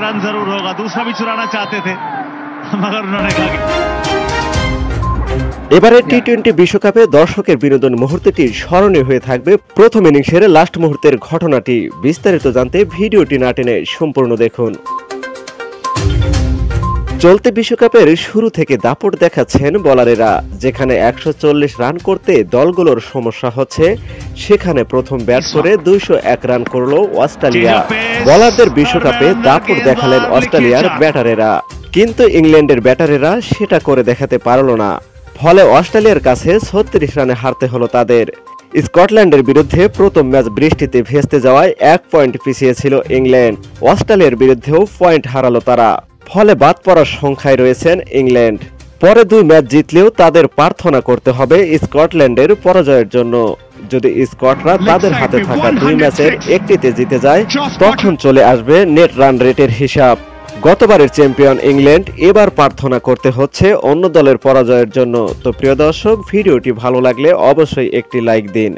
Run जरूर होगा, दूसरा भी चुराना चाहते थे मगर उन्होंने कहा এবারে টি-20 বিশ্বকাপে দর্শকের বিনোদন মুহূর্তটি স্মরণীয় হয়ে থাকবে প্রথম ইনিংসের লাস্ট মুহূর্তের ঘটনাটি। বিস্তারিত জানতে ভিডিওটি না টেনে সম্পূর্ণ দেখুন। চলতি বিশ্বকাপের শুরু থেকে দাপট দেখাচ্ছেন বোলারেরা। যেখানে 140 রান করতে দলগুলোর সমস্যা হচ্ছে, সেখানে প্রথম ব্যাট করে 201 রান করল অস্ট্রেলিয়া। বোলারদের বিশ্বকাপে দাপট দেখালেন অস্ট্রেলিয়ার ব্যাটারেরা, কিন্তু ইংল্যান্ডের ব্যাটারেরা সেটা করে দেখাতে পারল না। ফলে অস্ট্রেলিয়ার কাছে 36 রানে হারতে হলো তাদের। স্কটল্যান্ডের বিরুদ্ধে প্রথম ম্যাচ বৃষ্টিতে ভেস্তে যাওয়ায় 1 পয়েন্ট পিছিয়ে ছিল ইংল্যান্ড। অস্ট্রেলিয়ার বিরুদ্ধেও পয়েন্ট হারালো তারা, ফলে বাদ পড়ার সংখ্যায় রয়েছেন ইংল্যান্ড। পরে 2 ম্যাচ জিতলেও তাদের প্রার্থনা করতে হবে স্কটল্যান্ডের পরাজয়ের জন্য। যদি স্কটরা তাদের হাতে থাকা 2 ম্যাচের একটিতে জিতে যায়, তখন চলে আসবে নেট রান রেটের হিসাব। গতবারের চ্যাম্পিয়ন ইংল্যান্ড এবার প্রার্থনা করতে হচ্ছে অন্য দলের পরাজয়ের জন্য। তো প্রিয় দর্শক, ভিডিওটি ভালো লাগলে অবশ্যই একটি লাইক দিন।